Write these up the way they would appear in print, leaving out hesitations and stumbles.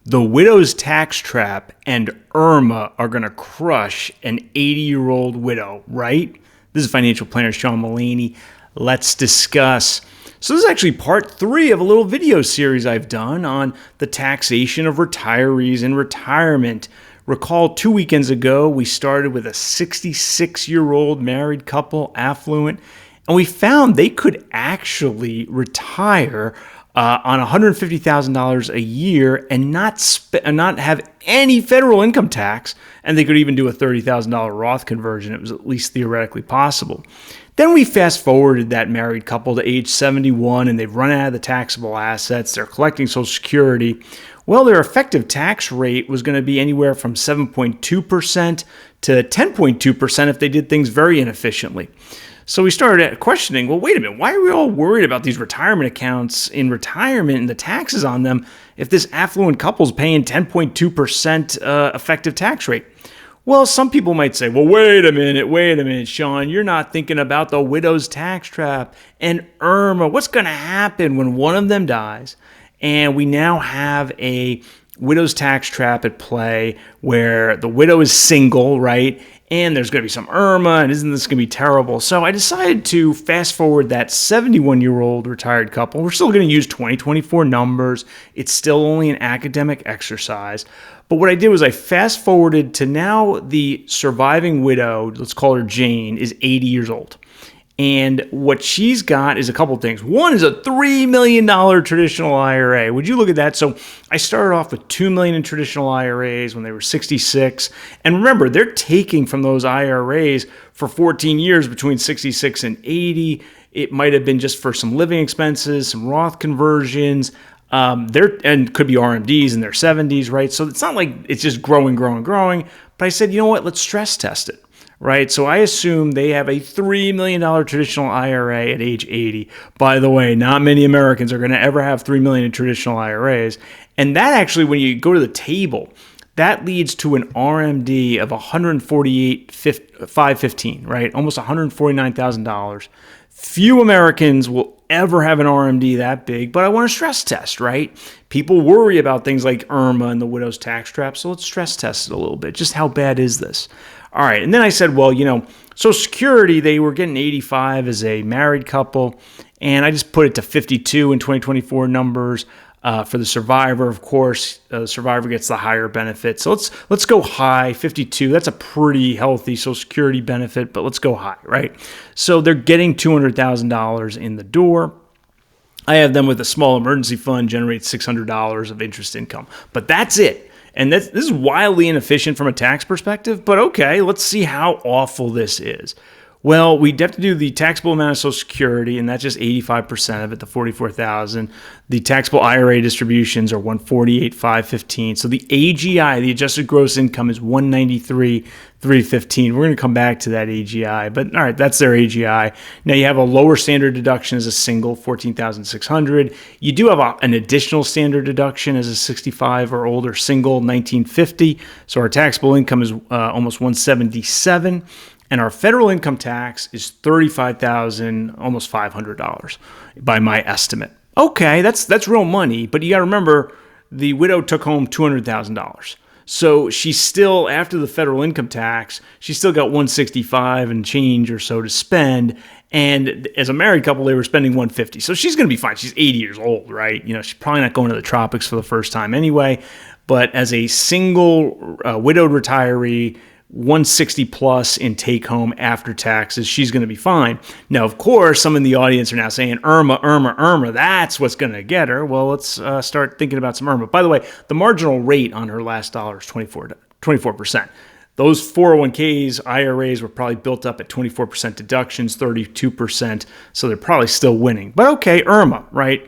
The widow's tax trap and IRMAA are going to crush an 80-year-old widow, right? This is financial planner Sean Mullaney. Let's discuss. So this is actually part 3 of a little video series I've done on the taxation of retirees in retirement. Recall 2 weekends ago, we started with a 66-year-old married couple, affluent, and we found they could actually retire on $150,000 a year and not have any federal income tax, and they could even do a $30,000 Roth conversion. It was at least theoretically possible. Then we fast forwarded that married couple to age 71, and they've run out of the taxable assets. They're collecting Social Security. Well, their effective tax rate was going to be anywhere from 7.2% to 10.2% if they did things very inefficiently. So we started questioning, well, wait a minute, why are we all worried about these retirement accounts in retirement and the taxes on them if this affluent couple's paying 10.2% effective tax rate? Well, some people might say, well, wait a minute, Sean, you're not thinking about the widow's tax trap and IRMAA. What's going to happen when one of them dies and we now have a widow's tax trap at play where the widow is single, right? And there's going to be some IRMAA, and isn't this going to be terrible? So I decided to fast forward that 71-year-old retired couple. We're still going to use 2024 numbers. It's still only an academic exercise. But what I did was I fast forwarded to now the surviving widow, let's call her Jane, is 80 years old. And what she's got is a couple things. One is a $3 million traditional IRA. Would you look at that? So I started off with $2 million in traditional IRAs when they were 66. And remember, they're taking from those IRAs for 14 years between 66 and 80. It might have been just for some living expenses, some Roth conversions. And could be RMDs in their 70s, right? So it's not like it's just growing. But I said, you know what? Let's stress test it. Right, so I assume they have a $3 million traditional IRA at age 80. By the way, not many Americans are going to ever have $3 million in traditional IRAs. And that actually, when you go to the table, that leads to an RMD of $148,515, right? Almost $149,000. Few Americans will ever have an RMD that big, but I want to stress test, right? People worry about things like IRMAA and the widow's tax trap, so let's stress test it a little bit. Just how bad is this? All right, and then I said, well, Social Security, they were getting 85 as a married couple, and I just put it to 52 in 2024 numbers. For the survivor, of course, the survivor gets the higher benefit. So let's go high, 52. That's a pretty healthy Social Security benefit, but let's go high, right? So they're getting $200,000 in the door. I have them with a small emergency fund generate $600 of interest income, but that's it. And this is wildly inefficient from a tax perspective, but okay, let's see how awful this is. Well, we'd have to do the taxable amount of Social Security, and that's just 85% of it, the $44,000. The taxable IRA distributions are $148,515. So the AGI, the adjusted gross income, is $193,315. We're going to come back to that AGI, but all right, that's their AGI. Now you have a lower standard deduction as a single, $14,600. You do have an additional standard deduction as a 65 or older single, $1,950. So our taxable income is almost $177. And our federal income tax is $35,000, almost $500 by my estimate. Okay, that's real money, but you got to remember the widow took home $200,000. So she's still, after the federal income tax, she's still got $165 and change or so to spend. And as a married couple, they were spending $150. So she's going to be fine. She's 80 years old, right? She's probably not going to the tropics for the first time anyway. But as a single widowed retiree, 160 plus in take home after taxes, she's going to be fine. Now, of course, some in the audience are now saying IRMAA, that's what's going to get her. Well, let's start thinking about some IRMAA. By the way, the marginal rate on her last dollar is 24%. Those 401ks, IRAs were probably built up at 24% deductions, 32%, so they're probably still winning. But okay, IRMAA, right?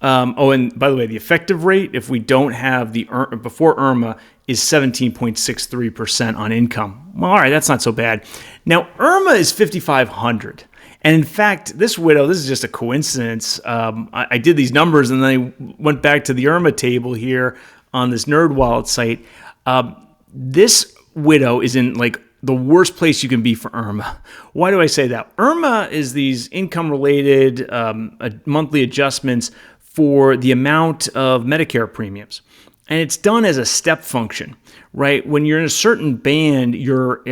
And by the way, the effective rate, if we don't have the before IRMAA, is 17.63% on income. Well, all right, that's not so bad. Now, IRMAA is $5,500. And in fact, this widow, this is just a coincidence. I did these numbers and then I went back to the IRMAA table here on this NerdWallet site. This widow is in like the worst place you can be for IRMAA. Why do I say that? IRMAA is these income-related monthly adjustments for the amount of Medicare premiums. And it's done as a step function, right? When you're in a certain band, your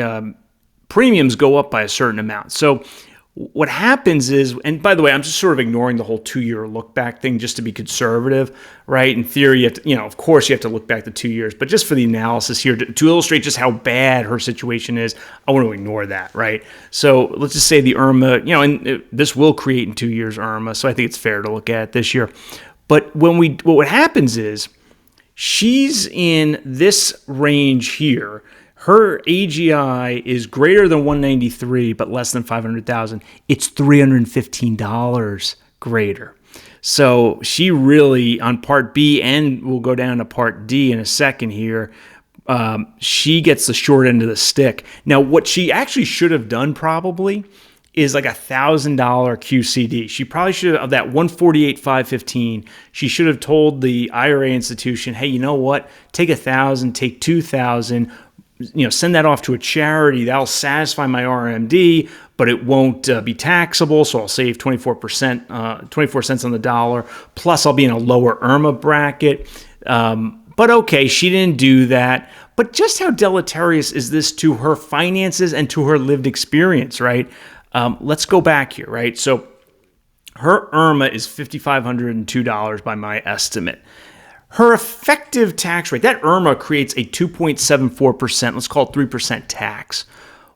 premiums go up by a certain amount. So what happens is, and by the way, I'm just sort of ignoring the whole 2-year look back thing just to be conservative, right? In theory, you have to, of course you have to look back to 2 years, but just for the analysis here, to illustrate just how bad her situation is, I want to ignore that, right? So let's just say the IRMAA, and this will create in 2 years IRMAA, so I think it's fair to look at it this year. But what happens is, she's in this range here. Her AGI is greater than 193, but less than 500,000. It's $315 greater. So she really, on Part B, and we'll go down to Part D in a second here, she gets the short end of the stick. Now, what she actually should have done probably is like $1,000 QCD. She probably should have, of that 148,515, she should have told the IRA institution, hey, you know what? Take 1,000, take 2,000, send that off to a charity. That'll satisfy my RMD, but it won't be taxable. So I'll save 24%, 24 cents on the dollar. Plus, I'll be in a lower IRMAA bracket. But okay, she didn't do that. But just how deleterious is this to her finances and to her lived experience, right? Let's go back here, right? So her IRMAA is $5,502 by my estimate. Her effective tax rate, that IRMAA creates a 2.74%, let's call it 3% tax.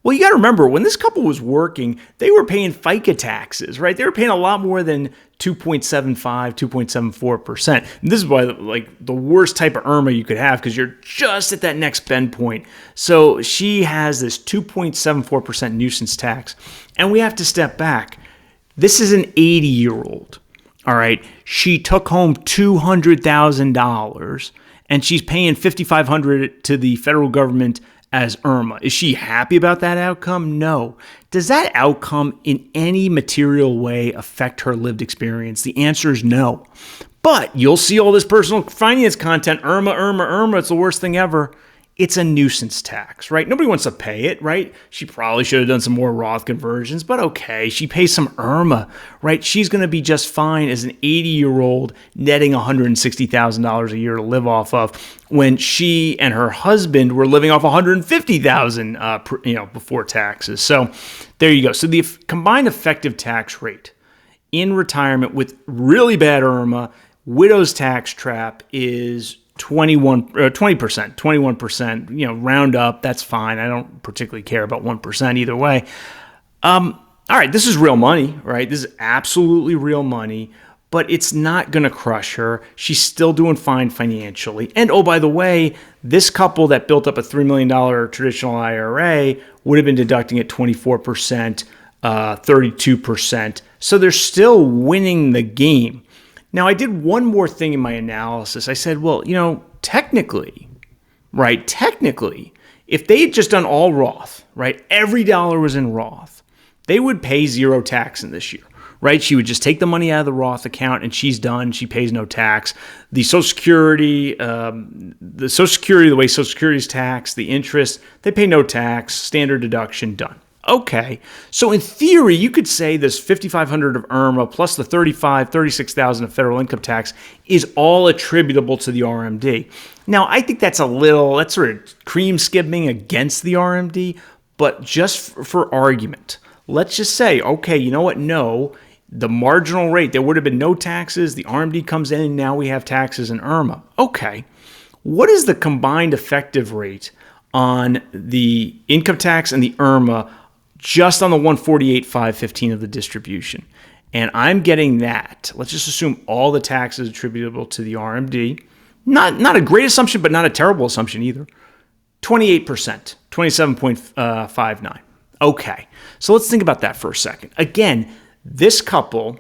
Well, you got to remember, when this couple was working, they were paying FICA taxes, right? They were paying a lot more than 2.75, 2.74%. And this is why, the worst type of IRMAA you could have, because you're just at that next bend point. So she has this 2.74% nuisance tax. And we have to step back. This is an 80-year-old. All right, she took home $200,000, and she's paying $5,500 to the federal government as IRMAA. Is she happy about that outcome? No. Does that outcome in any material way affect her lived experience? The answer is no. But you'll see all this personal finance content, IRMAA, it's the worst thing ever. It's a nuisance tax, right? Nobody wants to pay it, right? She probably should have done some more Roth conversions, but okay, she pays some IRMAA, right? She's going to be just fine as an 80-year-old netting $160,000 a year to live off of, when she and her husband were living off $150,000, before taxes. So there you go. So the combined effective tax rate in retirement with really bad IRMAA, widow's tax trap, is 21%, round up, that's fine. I don't particularly care about 1% either way. All right, this is real money, right? This is absolutely real money, but it's not going to crush her. She's still doing fine financially. And oh, by the way, this couple that built up a $3 million traditional IRA would have been deducting at 24%, 32%. So they're still winning the game. Now, I did one more thing in my analysis. I said, well, technically, if they had just done all Roth, right, every dollar was in Roth, they would pay zero tax in this year, right? She would just take the money out of the Roth account and she's done. She pays no tax. The Social Security, the way Social Security is taxed, the interest, they pay no tax, standard deduction, done. Okay, so in theory, you could say this $5,500 of IRMAA plus the $36,000 of federal income tax is all attributable to the RMD. Now, I think that's sort of cream skimming against the RMD, but just for argument, let's just say, okay, you know what? No, the marginal rate, there would have been no taxes. The RMD comes in and now we have taxes and IRMAA. Okay, what is the combined effective rate on the income tax and the IRMAA just on the 148,515 of the distribution? And I'm getting that. Let's just assume all the taxes attributable to the RMD. Not a great assumption, but not a terrible assumption either. 28%, 27.59. Okay, so let's think about that for a second. Again, this couple,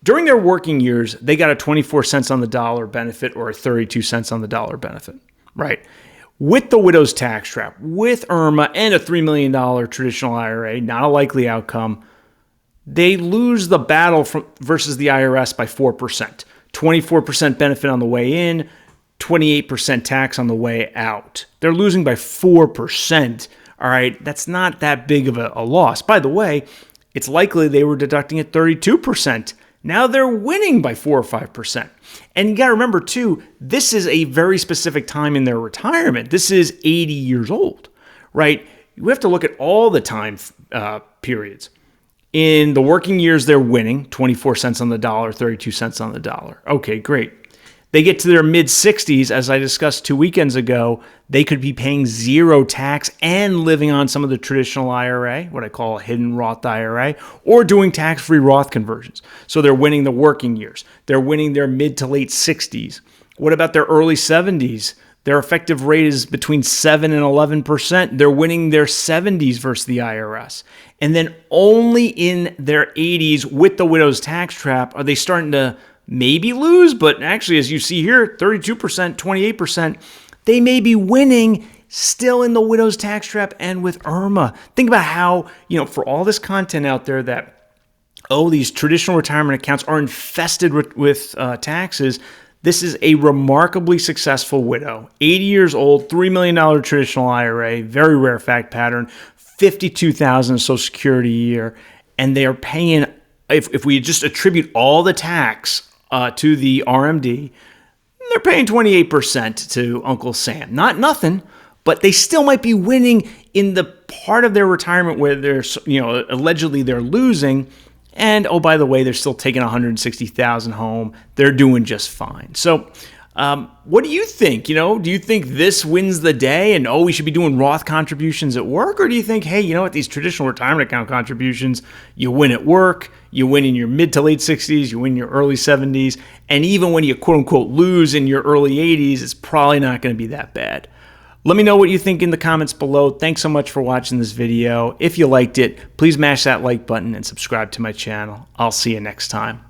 during their working years, they got a 24 cents on the dollar benefit or a 32 cents on the dollar benefit, right? With the widow's tax trap, with IRMAA and a $3 million traditional IRA, not a likely outcome, they lose the battle versus the IRS by 4%. 24% benefit on the way in, 28% tax on the way out. They're losing by 4%. All right, that's not that big of a loss. By the way, it's likely they were deducting at 32%. Now they're winning by 4 or 5%. And you got to remember too, this is a very specific time in their retirement. This is 80 years old, right? We have to look at all the time periods. In the working years, they're winning 24 cents on the dollar, 32 cents on the dollar. Okay, great. They get to their mid-60s, as I discussed 2 weekends ago, they could be paying zero tax and living on some of the traditional IRA, what I call a hidden Roth IRA, or doing tax-free Roth conversions. So they're winning the working years. They're winning their mid to late 60s. What about their early 70s? Their effective rate is between 7 and 11%. They're winning their 70s versus the IRS. And then only in their 80s with the widow's tax trap are they starting to maybe lose, but actually, as you see here, 32%, 28%, they may be winning still in the widow's tax trap and with IRMAA. Think about how, for all this content out there that, these traditional retirement accounts are infested with taxes. This is a remarkably successful widow, 80 years old, $3 million traditional IRA, very rare fact pattern, $52,000 Social Security a year, and they are paying, if we just attribute all the tax to the RMD, they're paying 28% to Uncle Sam. Not nothing, but they still might be winning in the part of their retirement where they're, allegedly they're losing. And, oh, by the way, they're still taking $160,000 home. They're doing just fine. So what do you think? Do you think this wins the day and, we should be doing Roth contributions at work? Or do you think, hey, what, these traditional retirement account contributions, you win at work, you win in your mid to late 60s, you win in your early 70s, and even when you quote unquote lose in your early 80s, it's probably not going to be that bad. Let me know what you think in the comments below. Thanks so much for watching this video. If you liked it, please mash that like button and subscribe to my channel. I'll see you next time.